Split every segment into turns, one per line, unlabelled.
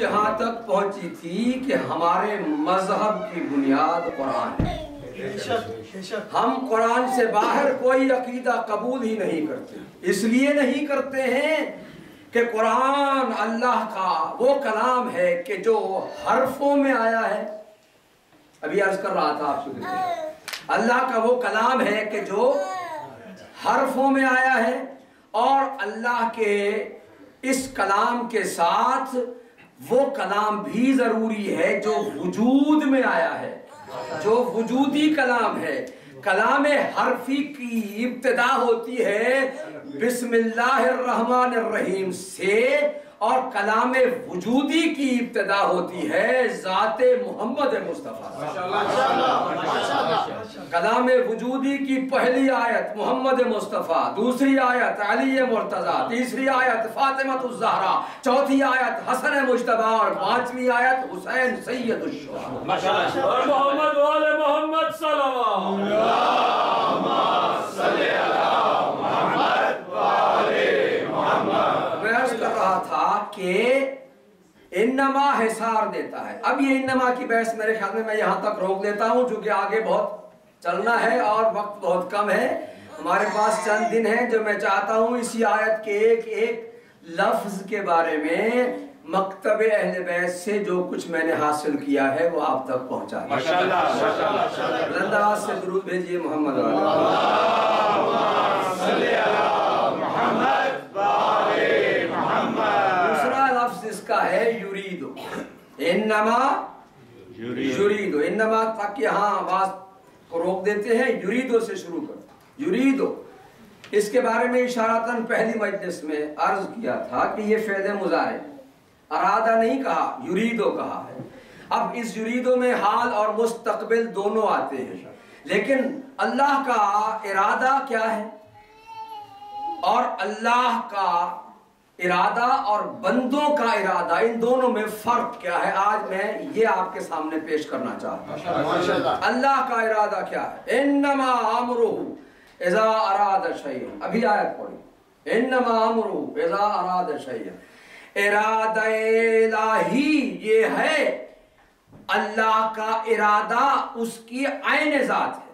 یہاں تک پہنچی تھی کہ ہمارے مذہب کی بنیاد قرآن ہے۔ ہم قرآن سے باہر کوئی عقیدہ قبول ہی نہیں کرتے، اس لیے نہیں کرتے ہیں کہ قرآن اللہ کا وہ کلام ہے کہ جو حرفوں میں آیا ہے۔ ابھی عرض کر رہا تھا آپ سے، اللہ کا وہ کلام ہے کہ جو حرفوں میں آیا ہے، اور اللہ کے اس کلام کے ساتھ وہ کلام بھی ضروری ہے جو وجود میں آیا ہے، جو وجودی کلام ہے۔ کلام حرفی کی ابتدا ہوتی ہے بسم اللہ الرحمن الرحیم سے، اور کلام وجودی کی ابتدا ہوتی ہے ذات محمد مصطفیٰ۔ کلام وجودی کی پہلی آیت محمد مصطفیٰ، دوسری آیت علی مرتضیٰ، تیسری آیت فاطمہ الزہرا، چوتھی آیت حسن مجتبیٰ، اور پانچویں آیت حسین سید الشہداء۔
اور محمد والے محمد صلوات
میں عرض کر رہا تھا کہ انما حصار دیتا ہے۔ اب یہ انما کی بحث میرے خیال میں یہاں تک روک دیتا ہوں، چونکہ آگے بہت چلنا ہے اور وقت بہت کم ہے ہمارے پاس۔ چند دن ہیں جو میں چاہتا ہوں اسی آیت کے ایک ایک لفظ کے بارے میں مکتب اہل بیت سے جو کچھ میں نے حاصل کیا ہے وہ آپ تک پہنچا دیں۔ بلند آواز سے درود بھیجیے محمد دوسرا لفظ اس کا ہے یریدو، انما یریدو، انما تک یہاں آواز کو روک دیتے ہیں، یریدو سے شروع کر۔ یریدو اس کے بارے میں اشارتاً پہلی مجلس میں عرض کیا تھا کہ یہ فعل مضارع ہے، ارادہ نہیں کہا، یریدو کہا ہے۔ اب اس یریدو میں حال اور مستقبل دونوں آتے ہیں، لیکن اللہ کا ارادہ کیا ہے اور اللہ کا ارادہ اور بندوں کا ارادہ، ان دونوں میں فرق کیا ہے، آج میں یہ آپ کے سامنے پیش کرنا چاہتا ہوں۔ اللہ کا ارادہ کیا ہے؟ انما امرہ اذا اراد شیئا، ابھی آیت پڑھی، انما امرہ اذا اراد شیئا۔ ارادہ الہی یہ ہے، اللہ کا ارادہ اس کی عین ذات ہے،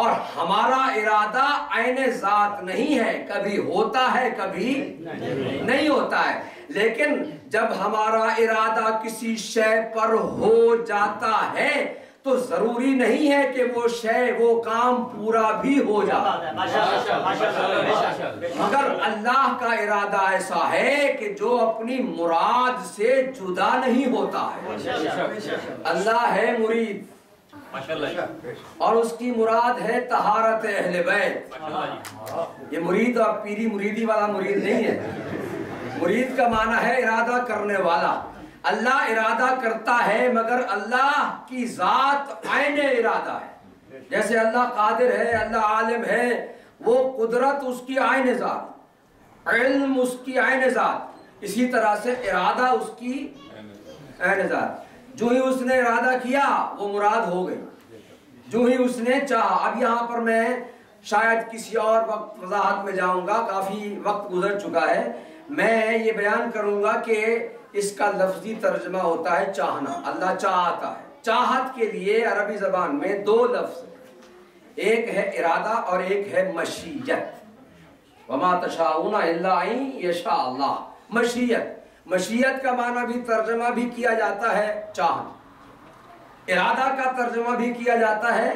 اور ہمارا ارادہ عین ذات نہیں ہے، کبھی ہوتا ہے کبھی نہیں ہوتا ہے۔ لیکن جب ہمارا ارادہ کسی شے پر ہو جاتا ہے تو ضروری نہیں ہے کہ وہ شے وہ کام پورا بھی ہو جائے، مگر اللہ کا ارادہ ایسا ہے کہ جو اپنی مراد سے جدا نہیں ہوتا ہے۔ اللہ ہے مرید، اور اس کی مراد ہے طہارت اہل بیت۔ یہ مرید اور پیری مریدی والا مرید نہیں ہے، مرید کا معنی ہے ارادہ کرنے والا۔ اللہ ارادہ کرتا ہے مگر اللہ کی ذات عین ارادہ ہے۔ جیسے اللہ قادر ہے، اللہ عالم ہے، وہ قدرت اس کی عین ذات، علم اس کی عین ذات، اسی طرح سے ارادہ اس کی عین ذات۔ جو ہی اس نے ارادہ کیا وہ مراد ہو گئی، جو ہی اس نے چاہا۔ اب یہاں پر میں شاید کسی اور وقت وضاحت میں جاؤں گا، کافی وقت گزر چکا ہے۔ میں یہ بیان کروں گا کہ اس کا لفظی ترجمہ ہوتا ہے چاہنا، اللہ چاہتا ہے۔ چاہت کے لیے عربی زبان میں دو لفظ ہیں، ایک ہے ارادہ اور ایک ہے مشیت۔ وما تشاءون الا ان یشاء اللہ۔ مشیت کا معنی بھی ترجمہ بھی کیا جاتا ہے چاہنا، ارادہ کا ترجمہ بھی کیا جاتا ہے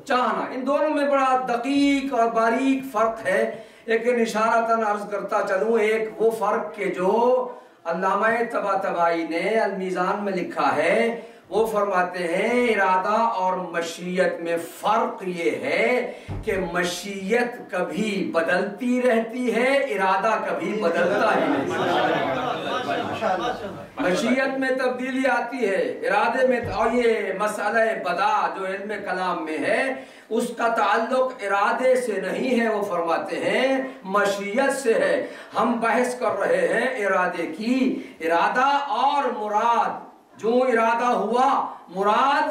چاہنا۔ ان دونوں میں بڑا دقیق اور باریک فرق ہے، لیکن اشارتاً عرض کرتا چلوں ایک وہ فرق کہ جو علامہ طباطبائی نے المیزان میں لکھا ہے، وہ فرماتے ہیں ارادہ اور مشیت میں فرق یہ ہے کہ مشیت کبھی بدلتی رہتی ہے، ارادہ کبھی بدلتا ہی نہیں۔ مشیت میں تبدیلی آتی ہے، ارادے میں، اور یہ مسئلہ بدا جو علم کلام میں ہے اس کا تعلق ارادے سے نہیں ہے، وہ فرماتے ہیں مشیت سے ہے۔ ہم بحث کر رہے ہیں ارادے کی، ارادہ اور مراد، جو ارادہ ہوا مراد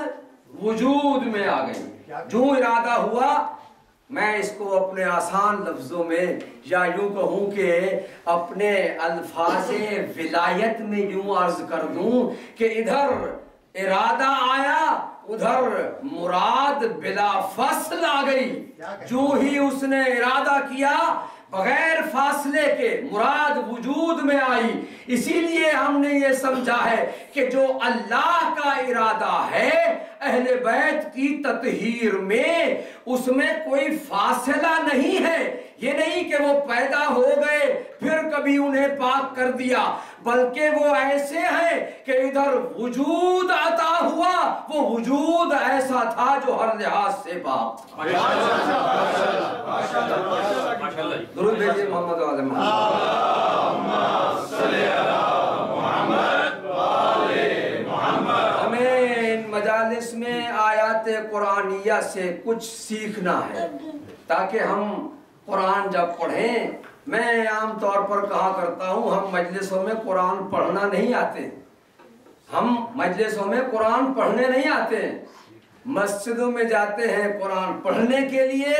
وجود میں آ گئی، جو ارادہ ہوا میں اس کو اپنے آسان لفظوں میں یا یوں کہوں کہ اپنے الفاظ ولایت میں یوں عرض کر دوں کہ ادھر ارادہ آیا ادھر مراد بلا فصل آ گئی. جو ہی اس نے ارادہ کیا بغیر فاصلے کے مراد وجود میں آئی. اسی لیے ہم نے یہ سمجھا ہے کہ جو اللہ کا ارادہ ہے اہل بیت کی تطہیر میں اس میں کوئی فاصلہ نہیں ہے. یہ نہیں کہ وہ پیدا ہو گئے پھر کبھی انہیں پاک کر دیا، بلکہ وہ ایسے ہیں کہ ادھر وجود عطا ہوا، وہ وجود ایسا تھا جو ہر لحاظ سے پاک. درود بھیجئے محمد و آل محمد. ہمیں ان مجالس میں آیات قرآنیہ سے کچھ سیکھنا ہے تاکہ ہم قرآن جب پڑھیں. میں عام طور پر کہا کرتا ہوں ہم مجلسوں میں قرآن پڑھنا نہیں آتے، ہم مجلسوں میں قرآن پڑھنے نہیں آتے، مسجدوں میں جاتے ہیں قرآن پڑھنے کے لیے،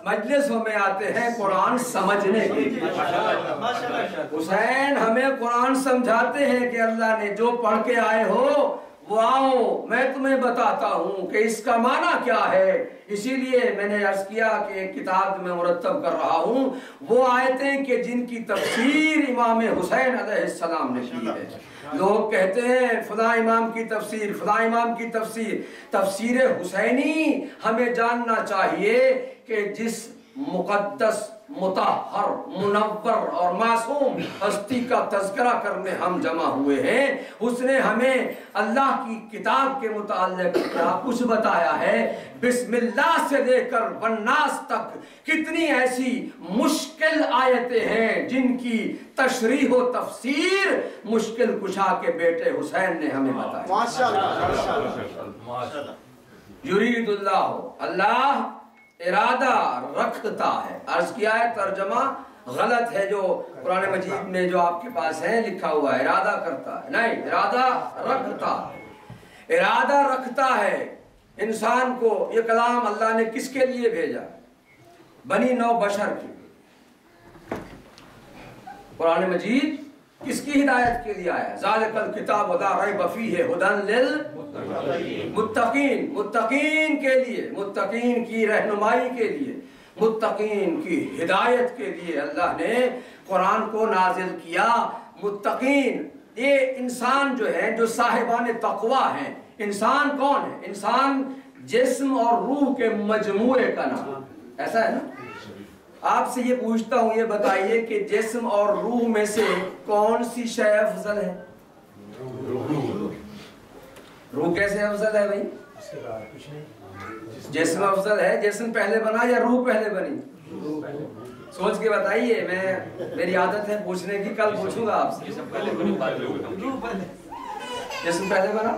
مجلسوں میں آتے ہیں قرآن سمجھنے کے لیے. حسین ہمیں قرآن سمجھاتے ہیں کہ اللہ نے جو پڑھ کے آئے ہو وہ آؤ میں تمہیں بتاتا ہوں کہ اس کا معنی کیا ہے. اسی لیے میں نے عرض کیا کہ ایک کتاب میں مرتب کر رہا ہوں وہ آیتیں کہ جن کی تفسیر امام حسین علیہ السلام نے کی ہے. لوگ کہتے ہیں فلاں امام کی تفسیر، فلاں امام کی تفسیر. تفسیر حسینی ہمیں جاننا چاہیے کہ جس مقدس مطہر منور اور معصوم ہستی کا تذکرہ کرنے ہم جمع ہوئے ہیں اس نے ہمیں اللہ کی کتاب کے متعلق کیا کچھ بتایا ہے. بسم اللہ سے لے کر والناس تک کتنی ایسی مشکل آیتیں ہیں جن کی تشریح و تفسیر مشکل کشا کے بیٹے حسین نے ہمیں بتایا. یرید اللہ، اللہ ارادہ رکھتا ہے. عرض کیا ہے ترجمہ غلط ہے جو قرآن مجید میں جو آپ کے پاس ہے لکھا ہوا ہے ارادہ کرتا ہے، نہیں، ارادہ رکھتا ہے. ارادہ رکھتا ہے انسان کو. یہ کلام اللہ نے کس کے لیے بھیجا؟ بنی نو بشر کے لیے. قرآن مجید کس کی ہدایت کے لیے آیا؟ ذالک الکتاب لا ریب فیہ ھدی للمتقین. متقین کے لیے، متقین کی رہنمائی کے لیے، متقین کی ہدایت کے لیے اللہ نے قرآن کو نازل کیا. متقین یہ انسان جو ہے جو صاحبان تقوی ہیں. انسان کون ہے؟ انسان جسم اور روح کے مجموعے کا نام. ایسا ہے نا؟ آپ سے یہ پوچھتا ہوں یہ بتائیے کہ جسم اور روح میں سے کون سی شے افضل ہے؟ روح کیسے افضل ہے بھائی؟ جسم افضل ہے. جسم پہلے بنا یا روح پہلے بنی؟ سوچ کے بتائیے. میری عادت ہے پوچھنے کی، کل پوچھوں گا آپ سے. جسم پہلے بنا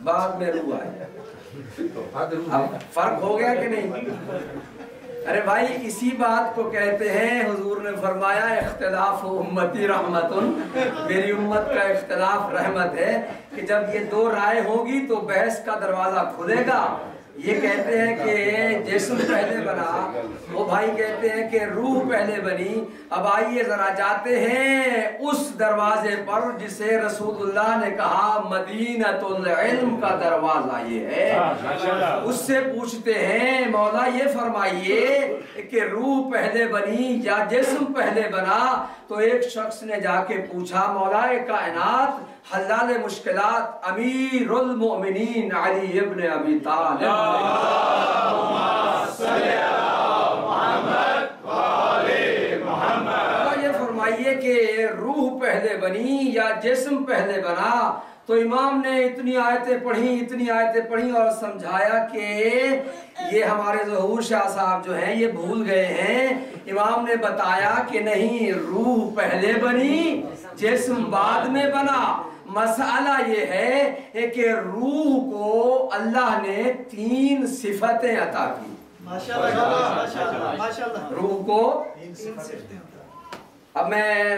بعد میں روح آئی. اب فرق ہو گیا کہ نہیں؟ ارے بھائی اسی بات کو کہتے ہیں حضور نے فرمایا اختلاف امتی رحمتن، میری امت کا اختلاف رحمت ہے. کہ جب یہ دو رائے ہوگی تو بحث کا دروازہ کھلے گا. یہ کہتے ہیں کہ جسم پہلے بنا، وہ بھائی کہتے ہیں کہ روح پہلے بنی. اب آئیے ذرا جاتے ہیں اس دروازے پر جسے رسول اللہ نے کہا مدینۃ العلم کا دروازہ یہ ہے. اس سے پوچھتے ہیں مولا یہ فرمائیے کہ روح پہلے بنی یا جسم پہلے بنا؟ تو ایک شخص نے جا کے پوچھا مولا کائنات حلال مشکلات امیر المؤمنین علی ابن ابی طالب، یہ فرمائیے کہ روح پہلے بنی یا جسم پہلے بنا؟ تو امام نے اتنی آیتیں پڑھی اور سمجھایا کہ یہ ہمارے ظہور شاہ صاحب جو ہیں یہ بھول گئے ہیں. امام نے بتایا کہ نہیں، روح پہلے بنی جسم بعد میں بنا. مسئلہ یہ ہے کہ روح کو اللہ نے 3 صفتیں عطا کی. روح کو اب میں